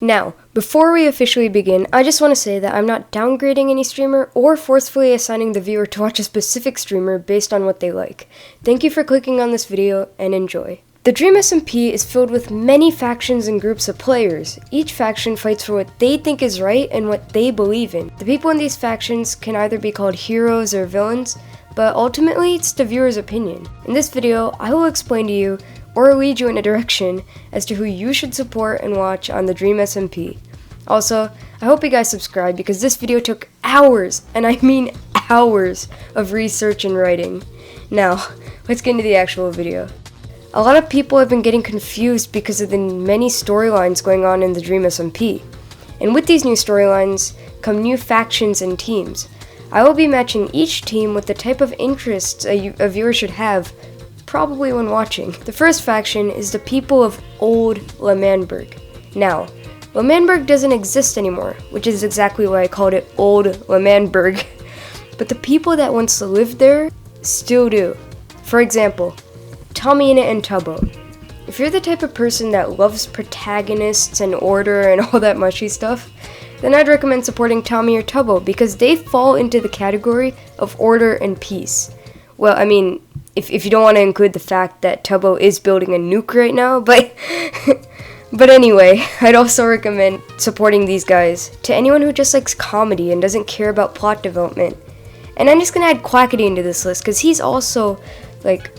Now, before we officially begin, I just want to say that I'm not downgrading any streamer or forcefully assigning the viewer to watch a specific streamer based on what they like. Thank you for clicking on this video and enjoy. The Dream SMP is filled with many factions and groups of players. Each faction fights for what they think is right and what they believe in. The people in these factions can either be called heroes or villains, but ultimately it's the viewer's opinion. In this video, I will explain to you or lead you in a direction as to who you should support and watch on the Dream SMP. Also, I hope you guys subscribe because this video took hours, and I mean hours, of research and writing. Now, let's get into the actual video. A lot of people have been getting confused because of the many storylines going on in the Dream SMP. And with these new storylines come new factions and teams. I will be matching each team with the type of interests a viewer should have probably when watching. The first faction is the people of Old L'Manberg. Now, L'Manberg doesn't exist anymore, which is exactly why I called it Old L'Manberg. But the people that once lived there still do. For example, Tommyinit and Tubbo. If you're the type of person that loves protagonists and order and all that mushy stuff, then I'd recommend supporting Tommy or Tubbo because they fall into the category of order and peace. Well, I mean, if you don't want to include the fact that Tubbo is building a nuke right now, but anyway, I'd also recommend supporting these guys to anyone who just likes comedy and doesn't care about plot development. And I'm just gonna add Quackity into this list because he's also like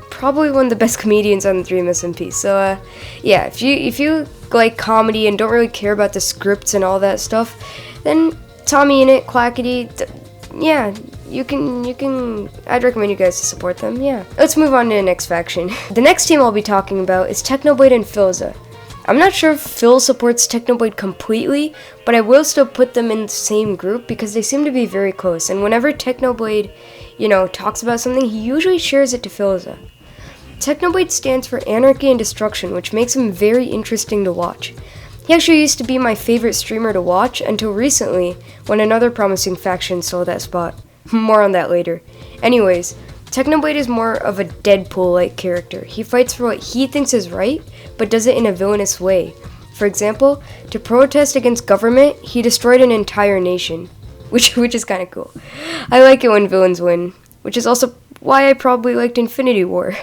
probably one of the best comedians on the Dream SMP. So yeah, if you like comedy and don't really care about the scripts and all that stuff, then Tommyinit, Quackity, yeah, you can, I'd recommend you guys to support them, yeah. Let's move on to the next faction. The next team I'll be talking about is Technoblade and Philza. I'm not sure if Phil supports Technoblade completely, but I will still put them in the same group because they seem to be very close, and whenever Technoblade, talks about something, he usually shares it to Philza. Technoblade stands for Anarchy and Destruction, which makes him very interesting to watch. He actually used to be my favorite streamer to watch until recently, when another promising faction stole that spot. More on that later. Anyways, Technoblade is more of a Deadpool-like character. He fights for what he thinks is right, but does it in a villainous way. For example, to protest against government, he destroyed an entire nation, which is kind of cool. I like it when villains win, which is also why I probably liked Infinity War.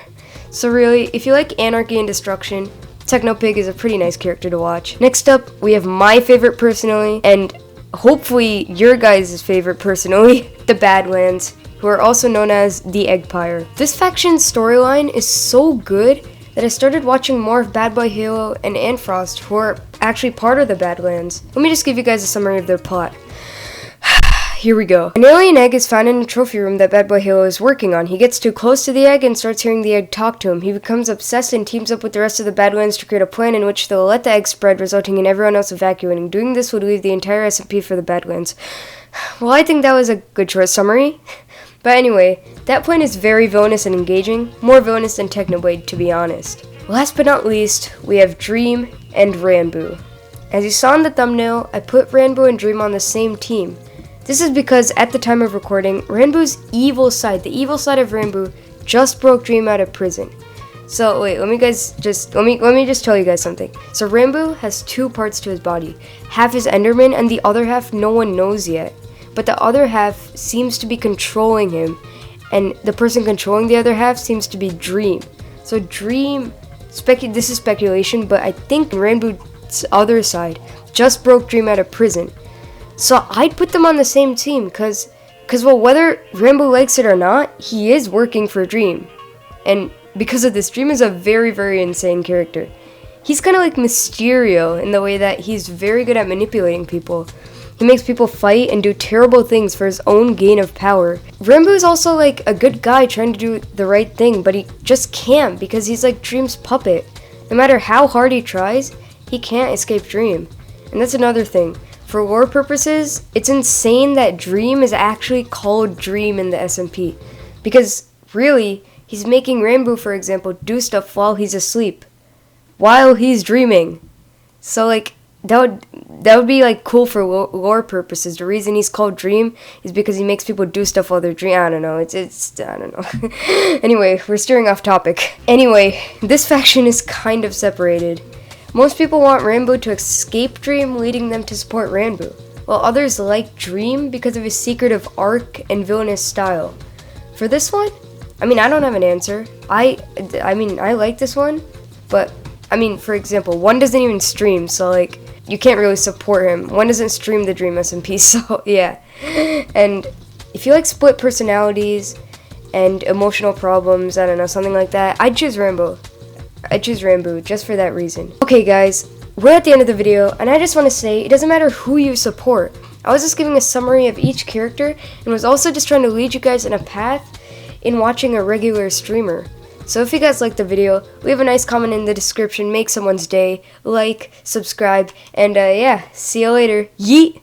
So really, if you like Anarchy and Destruction, Technopig is a pretty nice character to watch. Next up, we have my favorite personally, and hopefully your guys' favorite personally, the Badlands, who are also known as the Eggpire. This faction's storyline is so good that I started watching more of Bad Boy Halo and Antfrost, who are actually part of the Badlands. Let me just give you guys a summary of their plot. Here we go. An alien egg is found in a trophy room that Bad Boy Halo is working on. He gets too close to the egg and starts hearing the egg talk to him. He becomes obsessed and teams up with the rest of the Badlands to create a plan in which they'll let the egg spread, resulting in everyone else evacuating. Doing this would leave the entire SMP for the Badlands. Well, I think that was a good short summary. But anyway, that plan is very villainous and engaging. More villainous than Technoblade, to be honest. Last but not least, we have Dream and Ranboo. As you saw in the thumbnail, I put Ranboo and Dream on the same team. This is because at the time of recording, Ranboo's evil side, the evil side of Ranboo, just broke Dream out of prison. So wait, let me just tell you guys something. So Ranboo has two parts to his body. Half is Enderman and the other half no one knows yet. But the other half seems to be controlling him, and the person controlling the other half seems to be Dream. So Dream, this is speculation, but I think Ranboo's other side just broke Dream out of prison. So I'd put them on the same team, cause well, whether Ranboo likes it or not, he is working for Dream. And because of this, Dream is a very, very insane character. He's kind of like Mysterio in the way that he's very good at manipulating people. He makes people fight and do terrible things for his own gain of power. Ranboo is also like a good guy trying to do the right thing, but he just can't because he's like Dream's puppet. No matter how hard he tries, he can't escape Dream. And that's another thing. For lore purposes, it's insane that Dream is actually called Dream in the SMP. Because, really, he's making Ranboo, for example, do stuff while he's asleep. While he's dreaming. So, like, that would be, like, cool for lore purposes. The reason he's called Dream is because he makes people do stuff while they're dreaming. I don't know. I don't know. Anyway, we're steering off topic. Anyway, this faction is kind of separated. Most people want Rambo to escape Dream, leading them to support Rambo, while others like Dream because of his secretive arc and villainous style. For this one, I don't have an answer. I like this one, but for example, one doesn't even stream, so like you can't really support him. One doesn't stream the Dream SMP, so yeah. And if you like split personalities and emotional problems, I don't know, something like that, I'd choose Rambo. I'd choose Rambo just for that reason. Okay guys, we're at the end of the video, and I just want to say, it doesn't matter who you support. I was just giving a summary of each character, and was also just trying to lead you guys in a path in watching a regular streamer. So if you guys liked the video, leave a nice comment in the description, make someone's day, like, subscribe, and yeah, see you later. Yeet!